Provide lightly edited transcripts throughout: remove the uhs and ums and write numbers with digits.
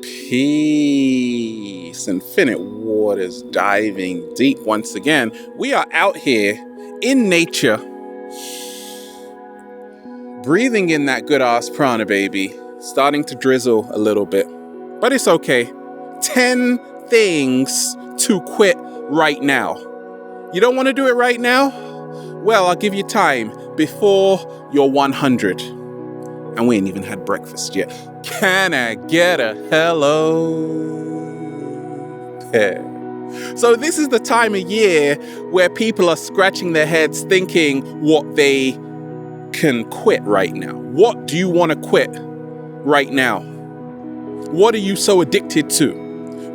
Peace, infinite waters diving deep once again. We are out here in nature, breathing in that good ass prana, baby. Starting to drizzle a little bit, but it's okay. 10 things to quit right now. You don't want to do it right now? Well, I'll give you time before you're 100. And we ain't even had breakfast yet. Can I get a hello? Yeah. So this is the time of year where people are scratching their heads thinking what they can quit right now. What do you want to quit right now? What are you so addicted to?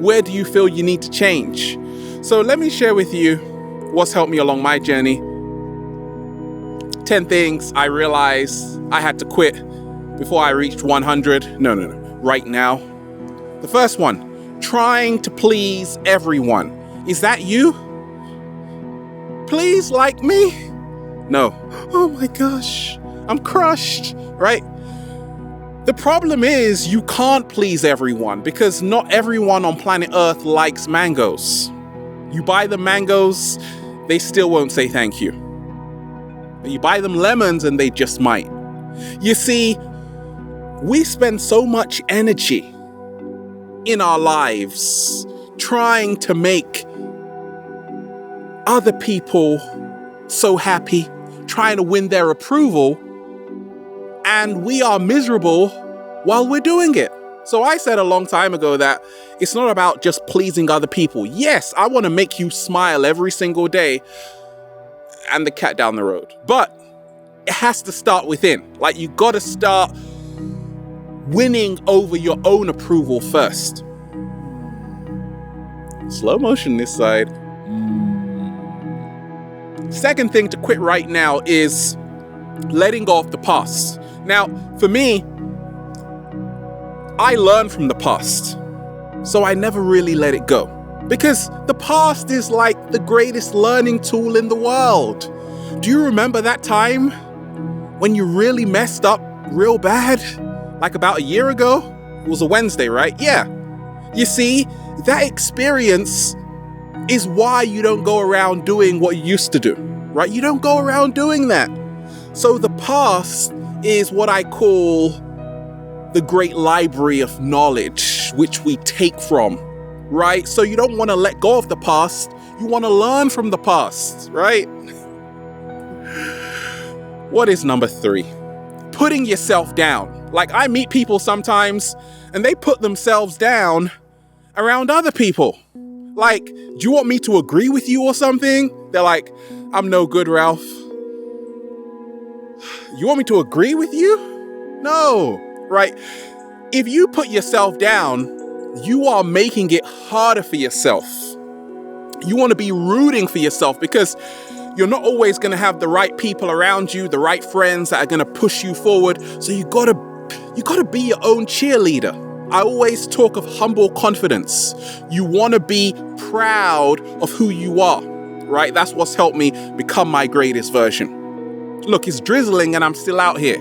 Where do you feel you need to change? So let me share with you what's helped me along my journey. 10 things I realized I had to quit before I reached 100. No. Right now. The first one, trying to please everyone. Is that you? Please like me? No. Oh my gosh, I'm crushed, right? The problem is you can't please everyone because not everyone on planet Earth likes mangoes. You buy them mangoes, they still won't say thank you. You buy them lemons and they just might. You see, we spend so much energy in our lives trying to make other people so happy, trying to win their approval, and we are miserable while we're doing it. So I said a long time ago that it's not about just pleasing other people. Yes, I want to make you smile every single day and the cat down the road, but it has to start within. Like, you got to start winning over your own approval first. Slow motion this side. Second thing to quit right now is letting go of the past. Now, for me, I learned from the past, so I never really let it go. Because the past is like the greatest learning tool in the world. Do you remember that time when you really messed up real bad? Like about a year ago? It was a Wednesday, right? Yeah. You see, that experience is why you don't go around doing what you used to do, right? You don't go around doing that. So the past is what I call the great library of knowledge, which we take from, right? So you don't want to let go of the past. You want to learn from the past, right? What is number 3? Putting yourself down. Like, I meet people sometimes and they put themselves down around other people. Like, do you want me to agree with you or something? They're like, I'm no good, Ralph. You want me to agree with you? No, right? If you put yourself down, you are making it harder for yourself. You want to be rooting for yourself because you're not always going to have the right people around you, the right friends that are going to push you forward. So you got to be your own cheerleader. I always talk of humble confidence. You want to be proud of who you are, right? That's what's helped me become my greatest version. Look, it's drizzling and I'm still out here.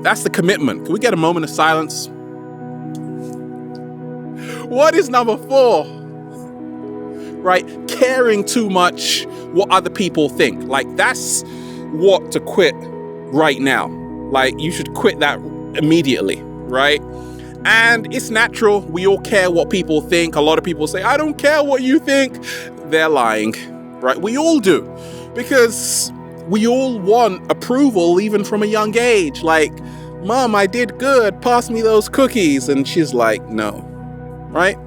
That's the commitment. Can we get a moment of silence? What is number 4? Right? Caring too much what other people think. Like, that's what to quit right now. Like, you should quit that immediately, right? And it's natural. We all care what people think. A lot of people say, I don't care what you think. They're lying, right? We all do. Because we all want approval even from a young age. Like, Mom, I did good. Pass me those cookies. And she's like, no, right?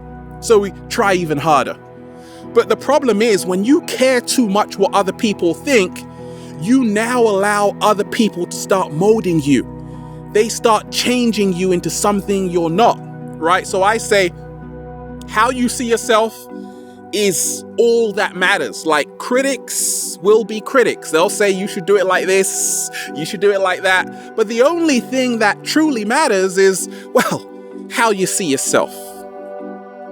So we try even harder. But the problem is when you care too much what other people think, you now allow other people to start molding you. They start changing you into something you're not, right? So I say, how you see yourself is all that matters. Like, critics will be critics. They'll say you should do it like this, you should do it like that. But the only thing that truly matters is, well, how you see yourself.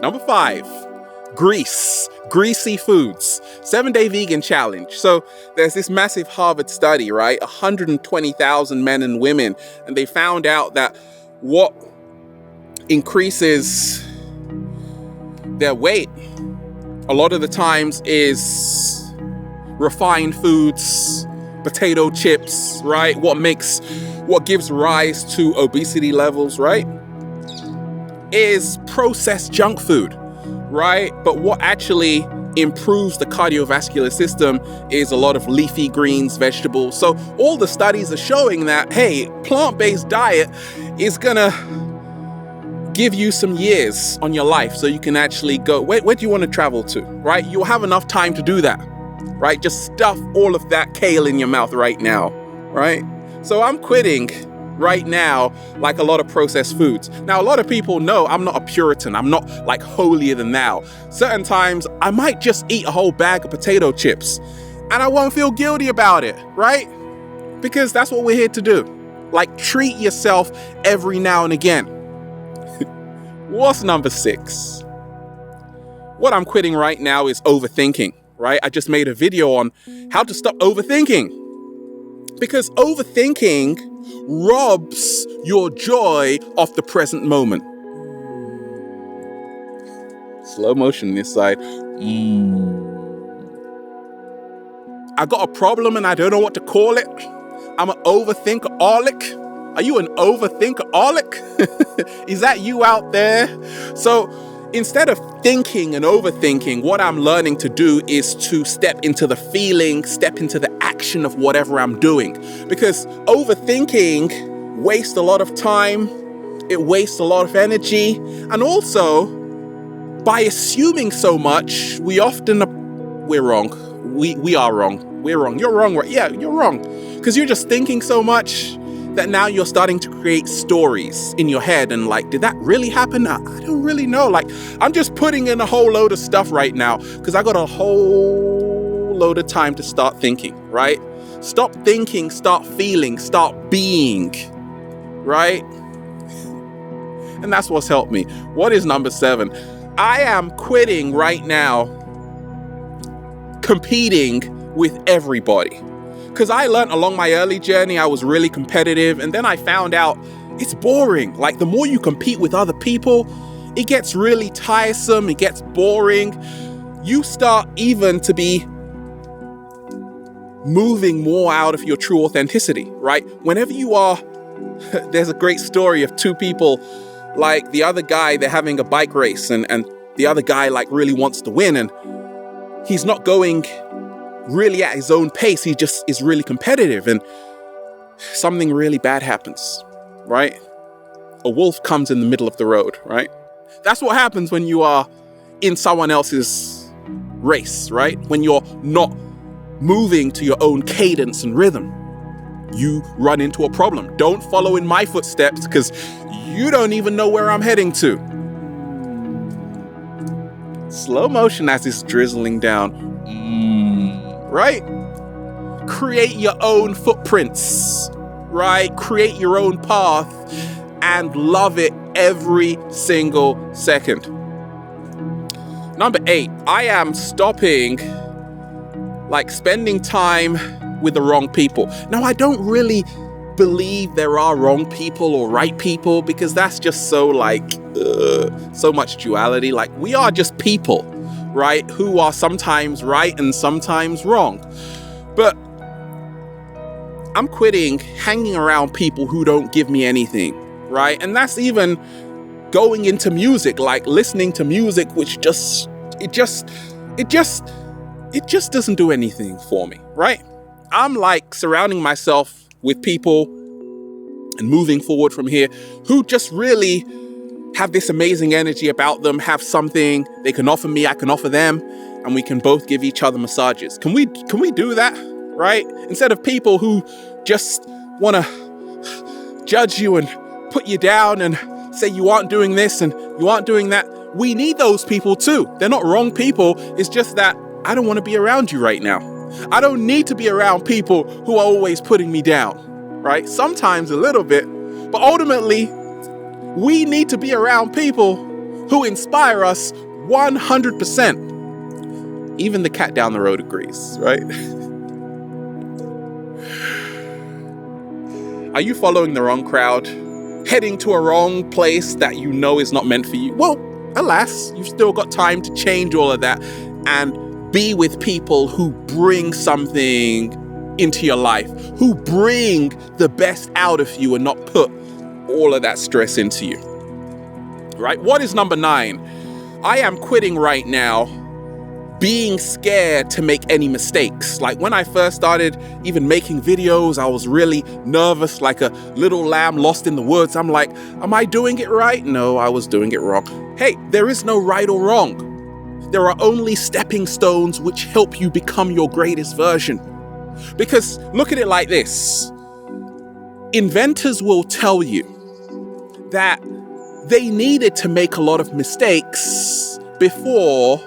Number 5, greasy foods, 7-day vegan challenge. So there's this massive Harvard study, right? 120,000 men and women. And they found out that what increases their weight a lot of the times is refined foods, potato chips, right? What gives rise to obesity levels, right? Is processed junk food, right? But what actually improves the cardiovascular system is a lot of leafy greens, vegetables. So all the studies are showing that, hey, plant-based diet is gonna give you some years on your life so you can actually go, where do you want to travel to, right? You'll have enough time to do that, right? Just stuff all of that kale in your mouth right now, right? So I'm quitting right now, like a lot of processed foods. Now, a lot of people know I'm not a Puritan. I'm not like holier than thou. Certain times I might just eat a whole bag of potato chips and I won't feel guilty about it, right? Because that's what we're here to do. Like, treat yourself every now and again. What's number 6? What I'm quitting right now is overthinking, right? I just made a video on how to stop overthinking. Because overthinking robs your joy of the present moment. Slow motion this side. I got a problem and I don't know what to call it. I'm an overthinkaholic. Are you an overthinkaholic? Is that you out there? So instead of thinking and overthinking, what I'm learning to do is to step into the feeling, step into the action of whatever I'm doing. Because overthinking wastes a lot of time, it wastes a lot of energy, and also by assuming so much, we're wrong. We are wrong. We're wrong. You're wrong, right? Yeah, you're wrong. Because you're just thinking so much that now you're starting to create stories in your head and like, did that really happen? I don't really know. Like, I'm just putting in a whole load of stuff right now because I got a whole load of time to start thinking, right? Stop thinking, start feeling, start being, right? And that's what's helped me. What is number 7? I am quitting right now competing with everybody. Because I learned along my early journey, I was really competitive. And then I found out it's boring. Like, the more you compete with other people, it gets really tiresome. It gets boring. You start even to be moving more out of your true authenticity, right? Whenever you are, there's a great story of 2 people, like the other guy, they're having a bike race and the other guy like really wants to win and he's not going really at his own pace. He just is really competitive and something really bad happens, right? A wolf comes in the middle of the road, right? That's what happens when you are in someone else's race, right? When you're not moving to your own cadence and rhythm, you run into a problem. Don't follow in my footsteps because you don't even know where I'm heading to. Slow motion as it's drizzling down. Right? Create your own footprints, right? Create your own path and love it every single second. Number 8, I am stopping like spending time with the wrong people. Now, I don't really believe there are wrong people or right people because that's just so like so much duality. Like, we are just people, right, who are sometimes right and sometimes wrong. But I'm quitting hanging around people who don't give me anything, right? And that's even going into music, like listening to music which just doesn't do anything for me, right? I'm like surrounding myself with people and moving forward from here who just really have this amazing energy about them, have something they can offer me, I can offer them, and we can both give each other massages. Can we do that, right? Instead of people who just want to judge you and put you down and say you aren't doing this and you aren't doing that. We need those people too. They're not wrong people. It's just that I don't want to be around you right now. I don't need to be around people who are always putting me down, right? Sometimes a little bit, but ultimately, we need to be around people who inspire us 100%. Even the cat down the road agrees, right? Are you following the wrong crowd? heading to a wrong place that you know is not meant for you, well, alas, you've still got time to change all of that and be with people who bring something into your life, who bring the best out of you and not put all of that stress into you. Right? What is number 9? I am quitting right now being scared to make any mistakes. Like when I first started even making videos, I was really nervous, like a little lamb lost in the woods. I'm like, am I doing it right? No, I was doing it wrong. Hey, there is no right or wrong. There are only stepping stones which help you become your greatest version. Because look at it like this. Inventors will tell you that they needed to make a lot of mistakes before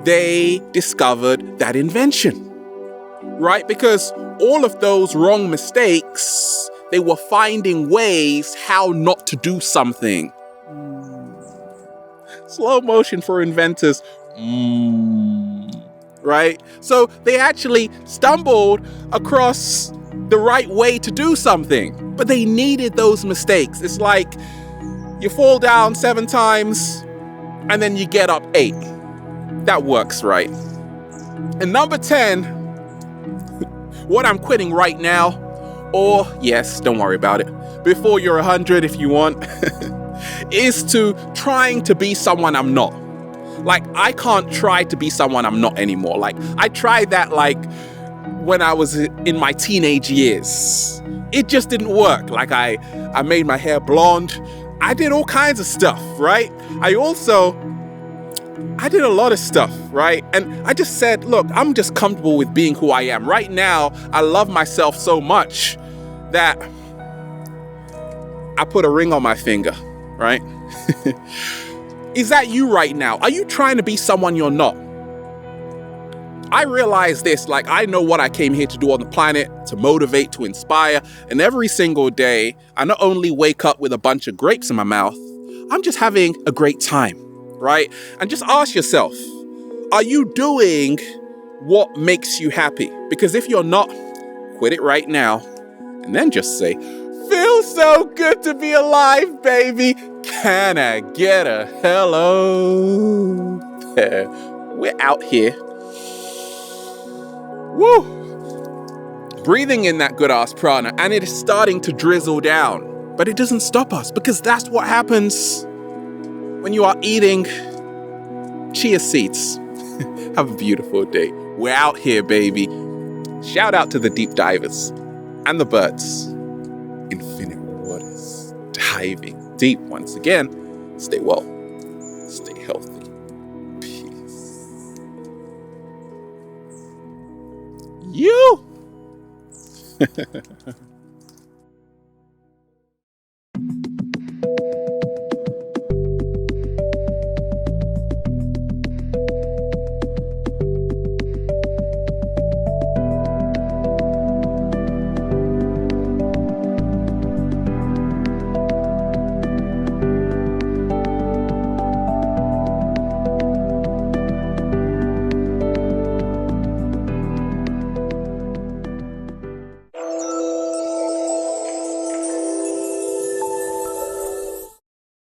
they discovered that invention, right? Because all of those wrong mistakes, they were finding ways how not to do something. Slow motion for inventors. Right? So they actually stumbled across the right way to do something, but they needed those mistakes. It's like you fall down 7 times and then you get up 8. That works, right? And number 10, what I'm quitting right now, or yes, don't worry about it, before you're 100 if you want, is to trying to be someone I'm not. Like, I can't try to be someone I'm not anymore. Like, I tried that like when I was in my teenage years. It just didn't work. Like, I made my hair blonde. I did all kinds of stuff, right? I did a lot of stuff, right? And I just said, look, I'm just comfortable with being who I am. Right now, I love myself so much that I put a ring on my finger, right? Is that you right now? Are you trying to be someone you're not? I realize this, like, I know what I came here to do on the planet, to motivate, to inspire. And every single day, I not only wake up with a bunch of grapes in my mouth, I'm just having a great time, right? And just ask yourself, are you doing what makes you happy? Because if you're not, quit it right now. And then just say, feels so good to be alive, baby. Can I get a hello? We're out here. Woo! Breathing in that good ass prana, and it is starting to drizzle down. But it doesn't stop us, because that's what happens when you are eating chia seeds. Have a beautiful day. We're out here, baby. Shout out to the deep divers and the birds. Infinite waters, diving deep once again. Stay well, stay healthy. Peace. You.